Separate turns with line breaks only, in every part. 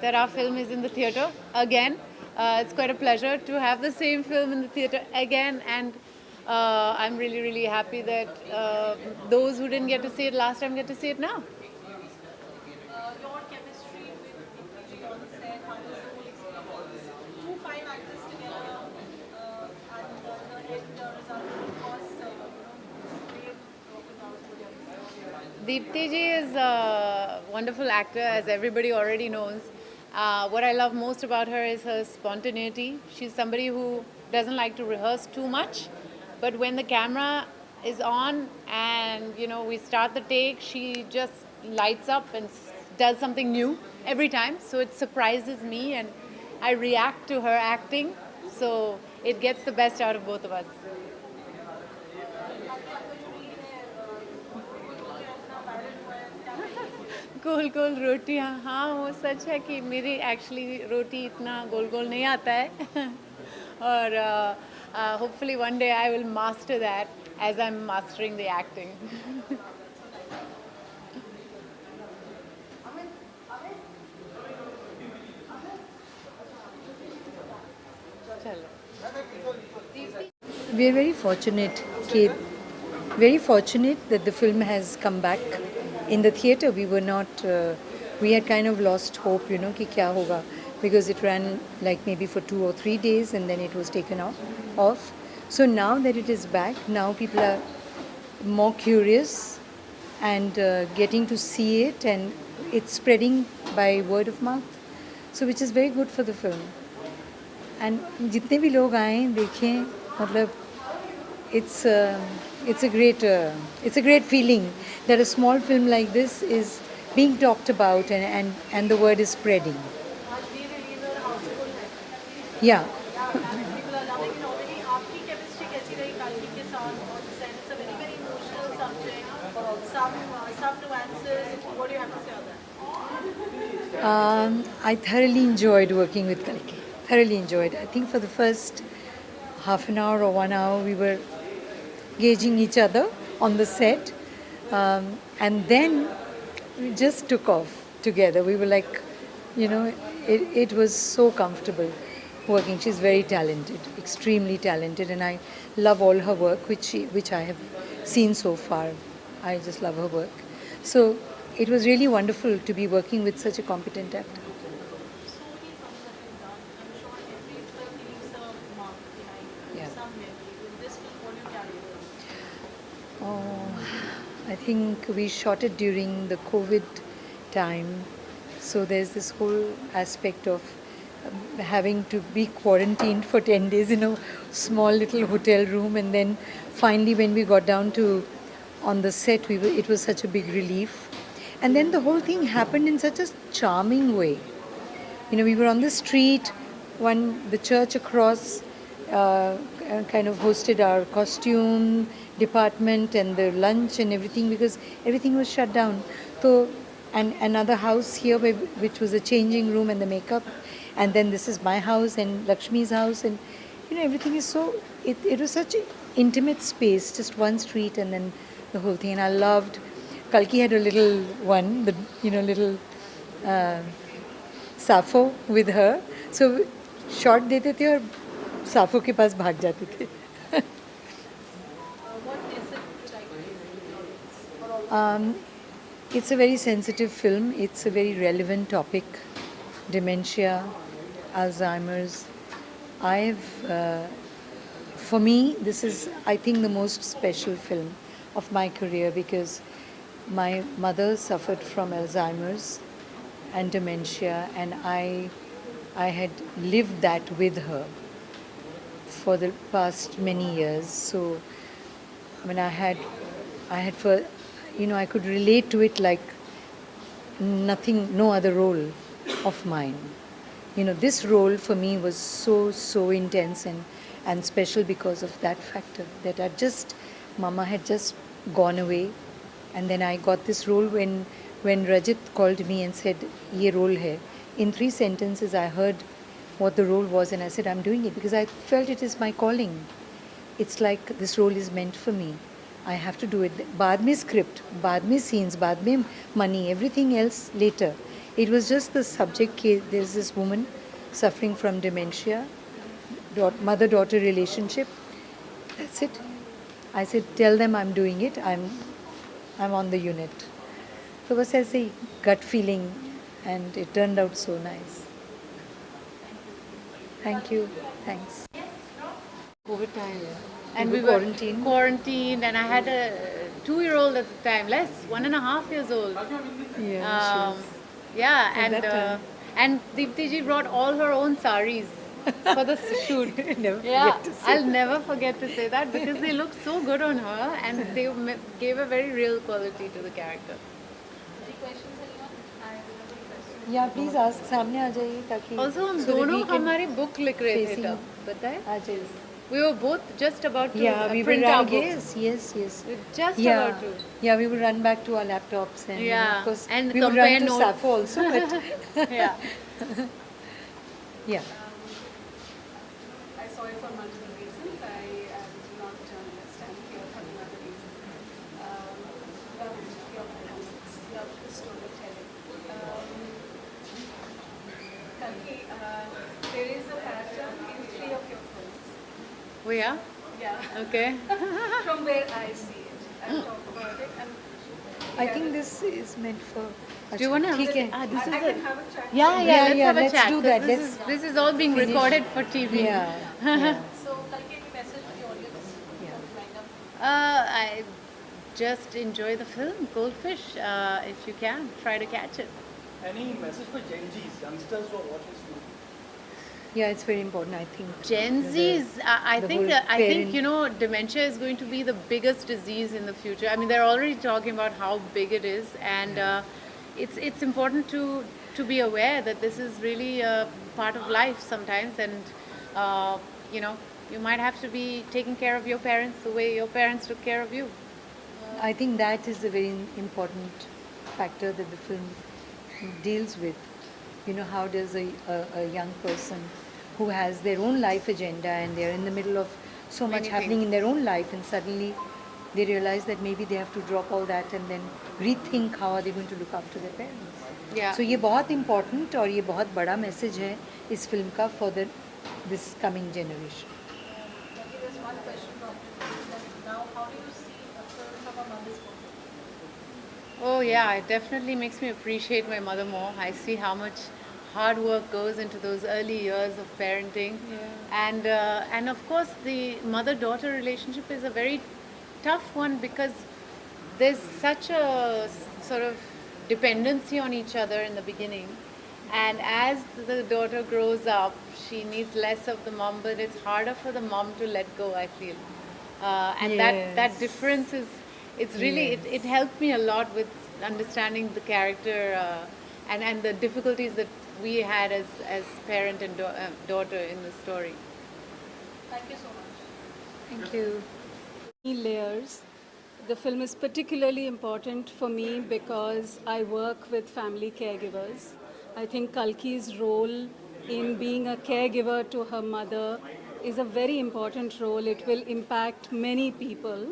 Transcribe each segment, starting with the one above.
that our film is in the theatre again. It's quite a pleasure to have the same film in the theatre again, and I'm really, really happy that those who didn't get to see it last time get to see it now.
Your chemistry with Dipti on the set, how was the whole experience? Two fine actors together, and the end result, of course, brave broken out.
Deepti ji is a wonderful actor, as everybody already knows. What I love most about her is her spontaneity. She's somebody who doesn't like to rehearse too much, but when the camera is on and we start the take, she just lights up and does something new every time. So it surprises me, and I react to her acting. So it gets the best out of both of us. गोल गोल रोटियाँ, हाँ वो सच है कि मेरी actually रोटी इतना गोल गोल नहीं आता है और hopefully one day I will master that as I'm mastering the acting.
We are very fortunate that the film has come back. In the theatre, we had kind of lost hope, कि क्या होगा, because it ran like maybe for 2 or 3 days and then it was taken off. So now that it is back, now people are more curious and getting to see it, and it's spreading by word of mouth. So which is very good for the film. And जितने भी लोग आए देखें, मतलब it's a great feeling that a small film like this is being talked about and the word is spreading. Yeah.
People are loving it already. आपकी chemistry कैसी रही कल्कि के साथ on set? It's a very, very emotional subject. Some nuances. What do you have to say on that?
I thoroughly enjoyed working with Kalki. Thoroughly enjoyed. I think for the first half an hour or 1 hour we were gauging each other on the set, and then we just took off together. We were like, it was so comfortable working. She's very talented, extremely talented, and I love all her work, which I have seen so far. I just love her work. So it was really wonderful to be working with such a competent actor. I think we shot it during the COVID time, so there's this whole aspect of having to be quarantined for 10 days in a small little hotel room, and then finally when we got down to on the set, it was such a big relief. And then the whole thing happened in such a charming way. We were on the street, the church across kind of hosted our costume department and the lunch and everything, because everything was shut down. So, and another house here which was a changing room and the makeup, and then this is my house and Lakshmi's house, and everything is so, it was such an intimate space, just one street and then the whole thing. And I loved, Kalki had a little one, little Safo with her, so shot देते थे और साफो के पास भाग जाते थे. It's a very sensitive film. It's a very relevant topic. Dementia, Alzheimer's. For me, this is, I think, the most special film of my career, because my mother suffered from Alzheimer's and dementia, and I had lived that with her for the past many years. So, I had I could relate to it like no other role of mine. This role for me was so intense and special because of that factor, that Mama had just gone away, and then I got this role when Rajat called me and said, "Ye role hai." In 3 sentences I heard what the role was, and I said, I'm doing it because I felt it is my calling. It's like this role is meant for me. I have to do it. बाद में script, बाद में scenes, बाद में money, everything else later. It was just the subject case. There's this woman suffering from dementia, mother-daughter relationship. That's it. I said, tell them I'm doing it. I'm on the unit. So it was as a gut feeling, and it turned out so nice. Thank you. Thanks.
COVID time.
And
we
we
were
quarantined.
quarantined, and I had a 2-year-old at the time, less, 1.5 years old.
Yeah,
Um, yeah,
At that time.
and Deepti ji brought all her own saris for the shoot.
Never
Yeah,
forget to say
I'll never forget to say that because they look so good on her, and they gave a very real quality to the character.
Any questions, anyone? I have a question.
Yeah, please ask. सामने आ जाइए ताकि
Also, हम
so that
दोनों
we can
हमारी book लिख रहे थे
facing-
तब, पता है?
आ जाइए.
We were both just about to
Yeah, we will
print our
run.
books.
Yes.
We were just
Yeah,
about to.
yeah, we will run back to our laptops and you know,
Yeah,
of course
and
we will
compare
run to
notes.
Sappho also, but
Yeah.
yeah.
I saw it for multiple reasons. I am not a journalist. I'm here for another reason. Love your performance. Love the storytelling. Kalki, there is a pattern in 3 of your films.
Oh yeah?
Yeah.
Okay.
From where I see it. I'll talk about it. And
I think this is meant for.
Do you want to?
ठीक है.
This is
I
a.
can have a chat.
Yeah,
Yeah,
let's
yeah,
have a
let's
chat.
do
'cause
that.
This is all being
finish.
recorded for TV.
Yeah.
So, Kalki, any message to the audience?
Yeah.
Lined up.
I just enjoy the film Goldfish. If you can, try to catch it.
Any message for Gen Zs, youngsters who are watching this movie?
Yeah, it's very important. I think.
Gen
the-
Z's, I
the
think,
whole
I think
parent-
you know, dementia is going to be the biggest disease in the future. I mean, they're already talking about how big it is, and it's important to be aware that this is really a part of life sometimes, and you know, you might have to be taking care of your parents the way your parents took care of you.
I think that is a very important factor that the film deals with. You know, how does a young person who has their own life agenda and they're in the middle of so much
Many
happening
things.
in their own life, and suddenly they realize that maybe they have to drop all that and then rethink how are they going to look after their parents.
Yeah.
So ये बहुत important और ये बहुत बड़ा message है इस film का for this coming generation.
Kalki, there's one question from that now. How do you see a film from a mother's point of view?
Oh yeah, it definitely makes me appreciate my mother more. I see how much hard work goes into those early years of parenting, and of course the mother-daughter relationship is a very tough one because there's such a sort of dependency on each other in the beginning, and as the daughter grows up, she needs less of the mom, but it's harder for the mom to let go, I feel, and that
Yes.
difference is. It's really, it helped me a lot with understanding the character and the difficulties that we had as parent and daughter in the story.
Thank you so much.
Thank you.
Layers. The film is particularly important for me because I work with family caregivers. I think Kalki's role in being a caregiver to her mother is a very important role. It will impact many people.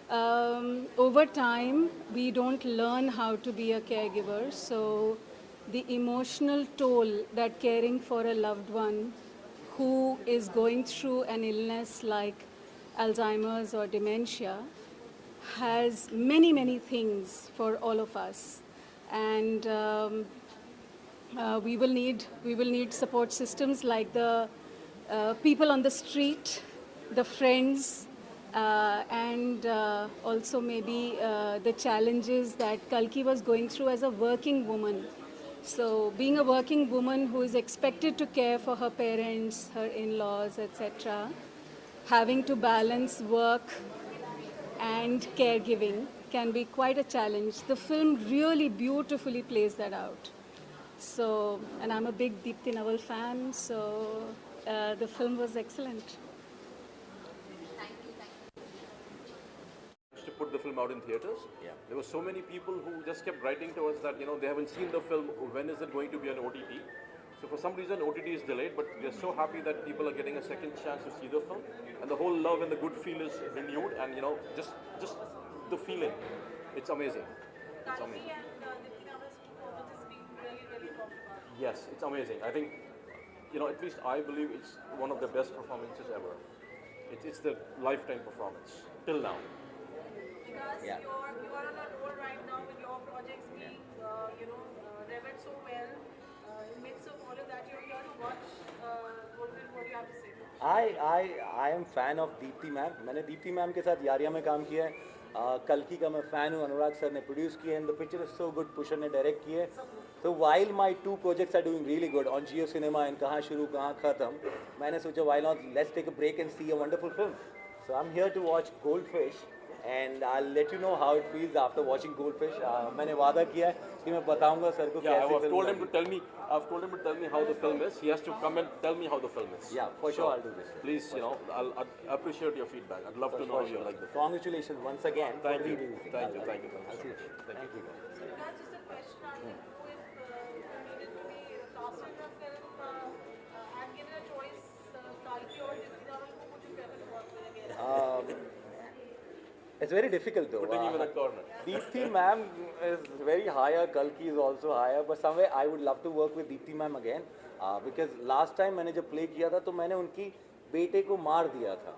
Over time, we don't learn how to be a caregiver, so the emotional toll that caring for a loved one who is going through an illness like Alzheimer's or dementia has many things for all of us, and we will need support systems like the people on the street, the friends, and also maybe the challenges that Kalki was going through as a working woman. So being a working woman who is expected to care for her parents, her in-laws, etc., having to balance work and caregiving can be quite a challenge. The film really beautifully plays that out. So, and I'm a big Deepti Nawal fan, so the film was excellent.
To put the film out in theaters. There were so many people who just kept writing to us that they haven't seen the film. When is it going to be on OTT? So for some reason OTT is delayed, but we're so happy that people are getting a second chance to see the film, and the whole love and the good feel is renewed, and just the feeling, it's amazing. It's
Kalki
amazing.
and Dipti Nawal's performance has been really
Yes, it's amazing. I think, at least I believe it's one of the best performances ever. It's the lifetime performance till now.
Because
Yeah.
you are on a roll right now with your projects being, revered so well. In midst of all of that, you're here to watch Goldfish. What do you have to say?
I am fan of Deepti ma'am. मैंने Deepti ma'am के साथ यारिया में काम किया है. कल्कि का मैं फ़ैन हूँ. अनुराग सर ने प्रोड्यूस किए and the picture is so good. Pushkar ने डायरेक्ट किए. तो while my 2 projects are doing really good on Jio Cinema and कहाँ शुरू कहाँ ख़त्म, मैंने सोचा why not let's take a break and see a wonderful film. So I am here to watch Goldfish and I let you know how it feels after watching Goldfish. मैंने वादा किया है कि मैं बताऊंगा सर को
Yeah,
कैसी फिल्म लगी.
I've told him to tell me how the film is. He has to come and tell me how the film is.
Yeah, for sure I'll do this.
Please, I'll appreciate your feedback. I'd love to know how you like the film.
Congratulations once again.
Thank you.
for releasing.
Thank you.
I'll
Thank you.
see you. Thank you.
So that's just a question. I didn't know if you needed to be cast in the film and given a choice, Kalki or Dipti Dhawan, who would you prefer to work with again?
It's very difficult though.
Putting him in a corner.
Deepthi ma'am is very higher, Kalki is also higher, but somewhere I would love to work with Deepthi ma'am again because last time मैंने जब play किया था तो मैंने उनकी बेटे को मार दिया था,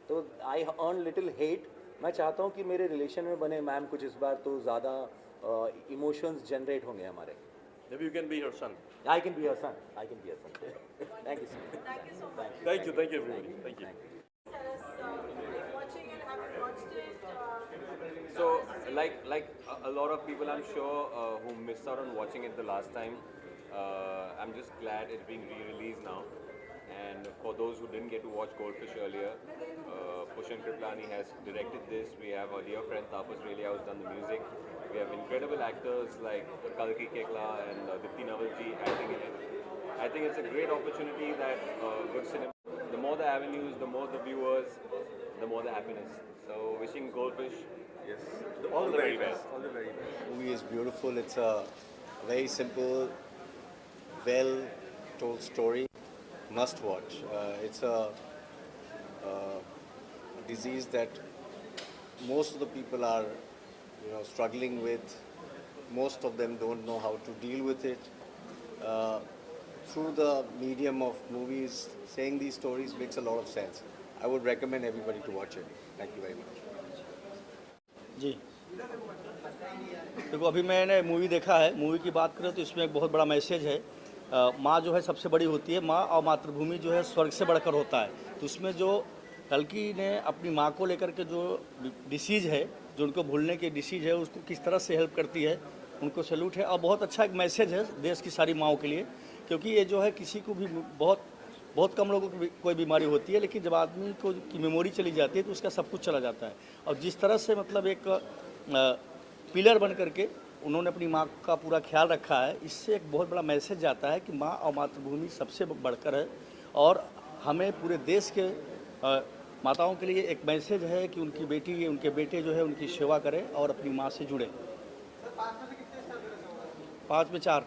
तो I earned little hate. मैं चाहता हूँ कि मेरे रिलेशन में बने मैम कुछ इस बार तो ज़्यादा इमोशंस जनरेट होंगे हमारे.
Maybe you can be her son.
I can be her son. I can be her son. Thank you sir.
Thank you so much.
Thank you everybody. Thank you.
Tell us, watching and having watched it.
So, like a lot of people, I'm sure, who missed out on watching it the last time, I'm just glad it's being re-released now. And for those who didn't get to watch Goldfish earlier, Pushan Kriplani has directed this. We have our dear friend Tapas Relia who's done the music. We have incredible actors like Kalki Kekla and Dipti Navalji acting in it. I think it's a great opportunity that good cinema. The more the avenues, the more the viewers, the more the happiness. So, wishing Goldfish.
Yes, all the very best. All the very best. The movie is beautiful. It's a very simple, well-told story. Must watch. It's a disease that most of the people are, struggling with. Most of them don't know how to deal with it. Through the medium of movies, saying these stories makes a lot of sense. I would recommend everybody to watch it. Thank you very much.
जी देखो, अभी मैंने movie देखा है. Movie की बात करें तो इसमें एक बहुत बड़ा मैसेज है. माँ जो है सबसे बड़ी होती है. माँ और मातृभूमि जो है स्वर्ग से बढ़कर होता है. तो उसमें जो कल्कि ने अपनी माँ को लेकर के जो डिसीज़ है, जो उनको भूलने की डिसीज़ है, उसको किस तरह से हेल्प करती है, उनको सैल्यूट है. और बहुत अच्छा एक मैसेज है देश की सारी माँओं के लिए, क्योंकि ये जो है किसी को भी बहुत कम लोगों को कोई बीमारी होती है, लेकिन जब आदमी को की मेमोरी चली जाती है तो उसका सब कुछ चला जाता है. और जिस तरह से मतलब एक पिलर बन करके उन्होंने अपनी माँ का पूरा ख्याल रखा है, इससे एक बहुत बड़ा मैसेज जाता है कि माँ और मातृभूमि सबसे बढ़कर है. और हमें पूरे देश के माताओं के लिए एक मैसेज है कि उनकी बेटी उनके बेटे जो है उनकी सेवा करें और अपनी माँ से जुड़े. 5 में 4.